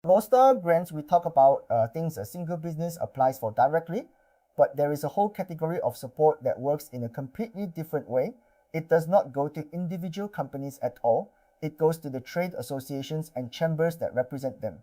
Most grants we talk about things a single business applies for directly, but there is a whole category of support that works in a completely different way. It does not go to individual companies at all. It goes to the trade associations and chambers that represent them.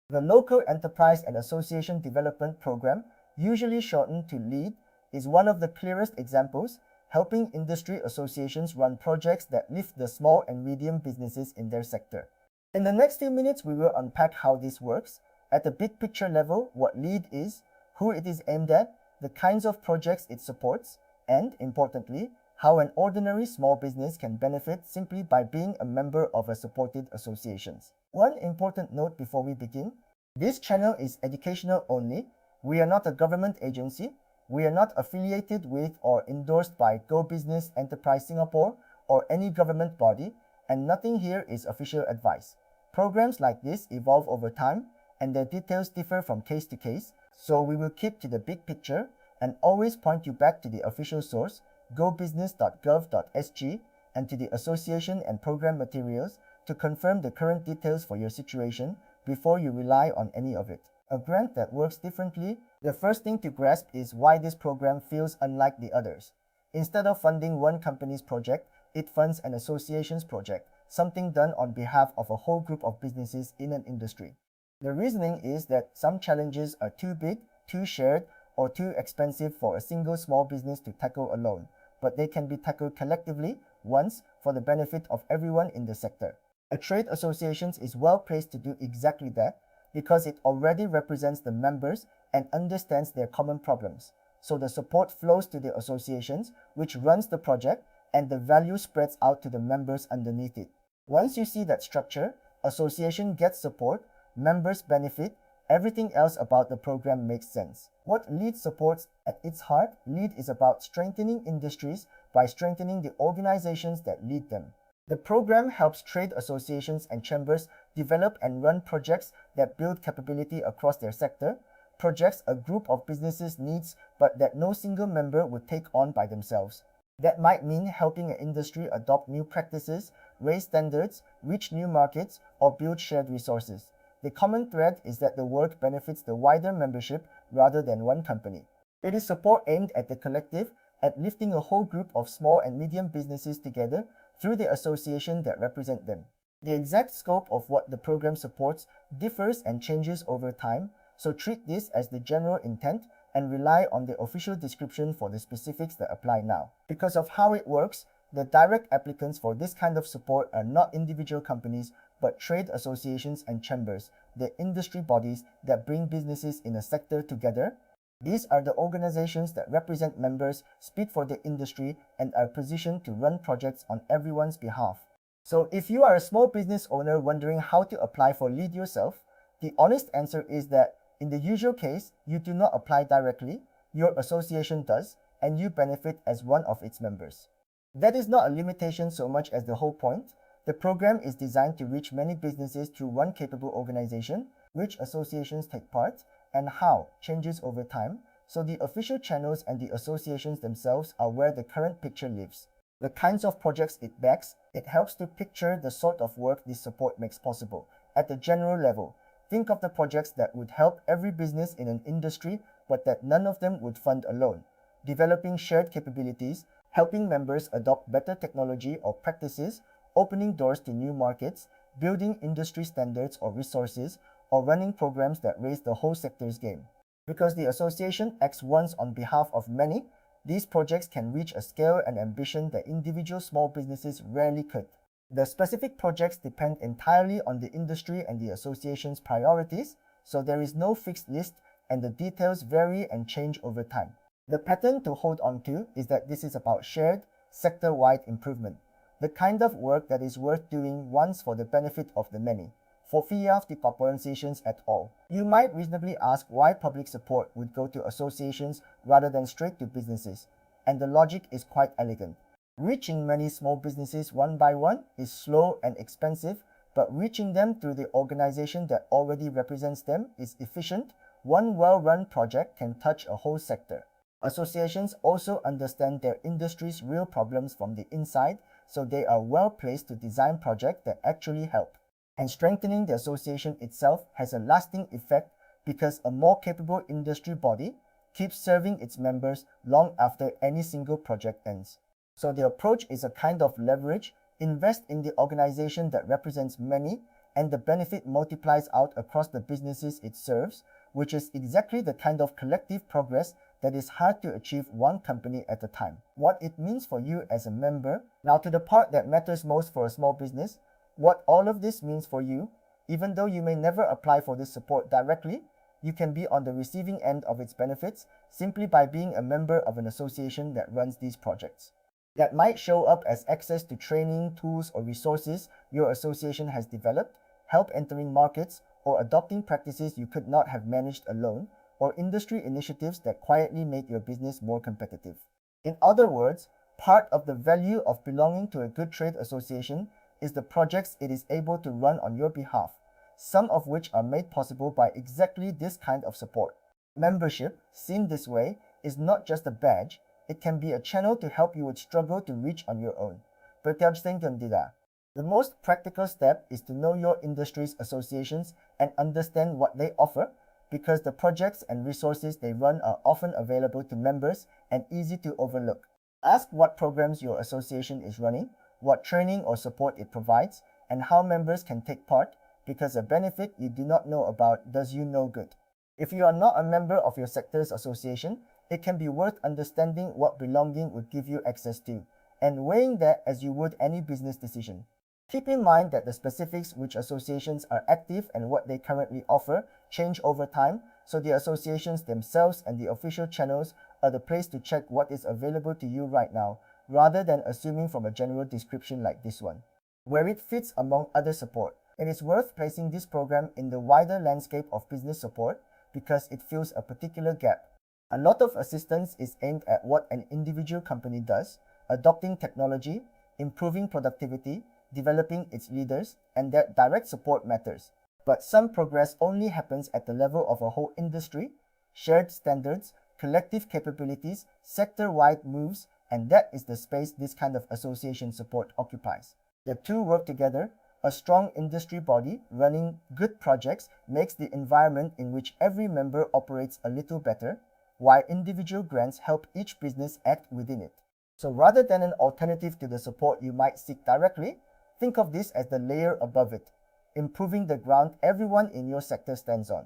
The Local Enterprise and Association Development Program, usually shortened to LEAD, is one of the clearest examples, helping industry associations run projects that lift the small and medium businesses in their sector. In the next few minutes, we will unpack how this works, at the big picture level, what LEAD is, who it is aimed at, the kinds of projects it supports, and, importantly, how an ordinary small business can benefit simply by being a member of a supported association. One important note before we begin: this channel is educational only. We are not a government agency. We are not affiliated with or endorsed by Go Business Enterprise Singapore or any government body, and nothing here is official advice. Programs like this evolve over time, and their details differ from case to case, so we will keep to the big picture and always point you back to the official source, gobusiness.gov.sg, and to the association and program materials to confirm the current details for your situation before you rely on any of it. A grant that works differently, the first thing to grasp is why this program feels unlike the others. Instead of funding one company's project, it funds an association's project, something done on behalf of a whole group of businesses in an industry. The reasoning is that some challenges are too big, too shared, or too expensive for a single small business to tackle alone, but they can be tackled collectively once for the benefit of everyone in the sector. A trade association is well placed to do exactly that because it already represents the members and understands their common problems. So the support flows to the associations, which runs the project, and the value spreads out to the members underneath it. Once you see that structure, association gets support, members benefit, everything else about the program makes sense. What LEAD supports at its heart, LEAD is about strengthening industries by strengthening the organizations that lead them. The program helps trade associations and chambers develop and run projects that build capability across their sector, projects a group of businesses needs but that no single member would take on by themselves. That might mean helping an industry adopt new practices, raise standards, reach new markets, or build shared resources. The common thread is that the work benefits the wider membership rather than one company. It is support aimed at the collective, at lifting a whole group of small and medium businesses together through the association that represent them. The exact scope of what the program supports differs and changes over time, so treat this as the general intent and rely on the official description for the specifics that apply now. Because of how it works, the direct applicants for this kind of support are not individual companies, but trade associations and chambers, the industry bodies that bring businesses in a sector together. These are the organizations that represent members, speak for the industry, and are positioned to run projects on everyone's behalf. So if you are a small business owner wondering how to apply for LEAD yourself, the honest answer is that in the usual case, you do not apply directly, your association does, and you benefit as one of its members. That is not a limitation so much as the whole point. The program is designed to reach many businesses through one capable organization, which associations take part, and how changes over time, so the official channels and the associations themselves are where the current picture lives. The kinds of projects it backs, it helps to picture the sort of work this support makes possible. At the general level, think of the projects that would help every business in an industry but that none of them would fund alone. Developing shared capabilities, helping members adopt better technology or practices, opening doors to new markets, building industry standards or resources, or running programs that raise the whole sector's game. Because the association acts once on behalf of many, these projects can reach a scale and ambition that individual small businesses rarely could. The specific projects depend entirely on the industry and the association's priorities, so there is no fixed list and the details vary and change over time. The pattern to hold on to is that this is about shared, sector-wide improvement, the kind of work that is worth doing once for the benefit of the many, for via the corporations at all. You might reasonably ask why public support would go to associations rather than straight to businesses, and the logic is quite elegant. Reaching many small businesses one by one is slow and expensive, but reaching them through the organization that already represents them is efficient. One well-run project can touch a whole sector. Associations also understand their industry's real problems from the inside, so they are well placed to design projects that actually help. And strengthening the association itself has a lasting effect because a more capable industry body keeps serving its members long after any single project ends. So the approach is a kind of leverage. Invest in the organization that represents many, and the benefit multiplies out across the businesses it serves, which is exactly the kind of collective progress that is hard to achieve one company at a time. What it means for you as a member. Now to the part that matters most for a small business, what all of this means for you. Even though you may never apply for this support directly, you can be on the receiving end of its benefits simply by being a member of an association that runs these projects. That might show up as access to training, tools, or resources your association has developed, help entering markets, or adopting practices you could not have managed alone, or industry initiatives that quietly make your business more competitive. In other words, part of the value of belonging to a good trade association is the projects it is able to run on your behalf, some of which are made possible by exactly this kind of support. Membership, seen this way, is not just a badge, it can be a channel to help you would struggle to reach on your own. The most practical step is to know your industry's associations and understand what they offer, because the projects and resources they run are often available to members and easy to overlook. Ask what programs your association is running, what training or support it provides, and how members can take part, because a benefit you do not know about does you no good. If you are not a member of your sector's association, it can be worth understanding what belonging would give you access to, and weighing that as you would any business decision. Keep in mind that the specifics which associations are active and what they currently offer change over time, so the associations themselves and the official channels are the place to check what is available to you right now, rather than assuming from a general description like this one. Where it fits among other support. It is worth placing this program in the wider landscape of business support because it fills a particular gap. A lot of assistance is aimed at what an individual company does, adopting technology, improving productivity, developing its leaders, and that direct support matters. But some progress only happens at the level of a whole industry, shared standards, collective capabilities, sector-wide moves, and that is the space this kind of association support occupies. The two work together. A strong industry body running good projects makes the environment in which every member operates a little better, while individual grants help each business act within it. So rather than an alternative to the support you might seek directly, think of this as the layer above it, improving the ground everyone in your sector stands on.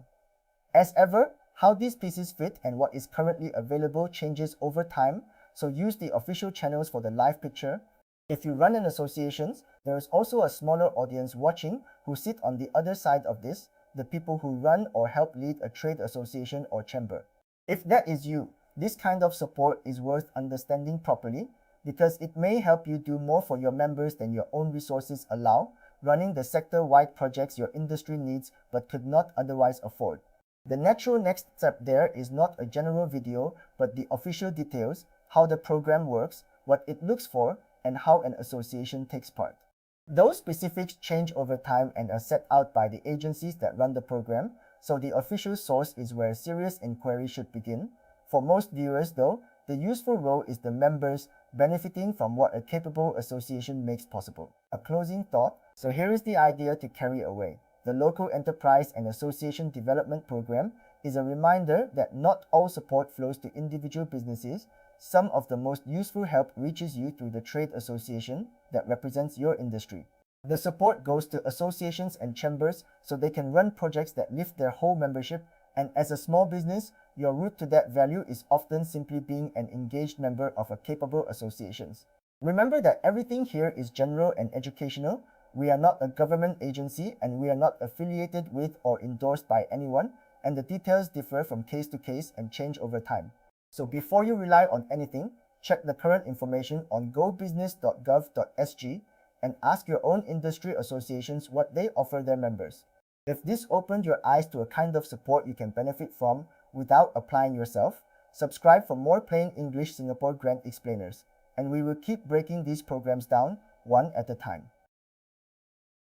As ever, how these pieces fit and what is currently available changes over time, so use the official channels for the live picture. If you run an association, there is also a smaller audience watching who sit on the other side of this, the people who run or help lead a trade association or chamber. If that is you, this kind of support is worth understanding properly because it may help you do more for your members than your own resources allow, running the sector-wide projects your industry needs but could not otherwise afford. The natural next step there is not a general video but the official details, how the program works, what it looks for, and how an association takes part. Those specifics change over time and are set out by the agencies that run the program, so the official source is where serious inquiry should begin. For most viewers though, the useful role is the members benefiting from what a capable association makes possible. A closing thought. So here is the idea to carry away. The Local Enterprise and Association Development Program is a reminder that not all support flows to individual businesses. Some of the most useful help reaches you through the trade association that represents your industry. The support goes to associations and chambers so they can run projects that lift their whole membership, and as a small business, your route to that value is often simply being an engaged member of a capable association. Remember that everything here is general and educational. We are not a government agency and we are not affiliated with or endorsed by anyone, and the details differ from case to case and change over time. So before you rely on anything, check the current information on gobusiness.gov.sg and ask your own industry associations what they offer their members. If this opened your eyes to a kind of support you can benefit from without applying yourself, subscribe for more Plain English Singapore Grant Explainers, and we will keep breaking these programs down one at a time.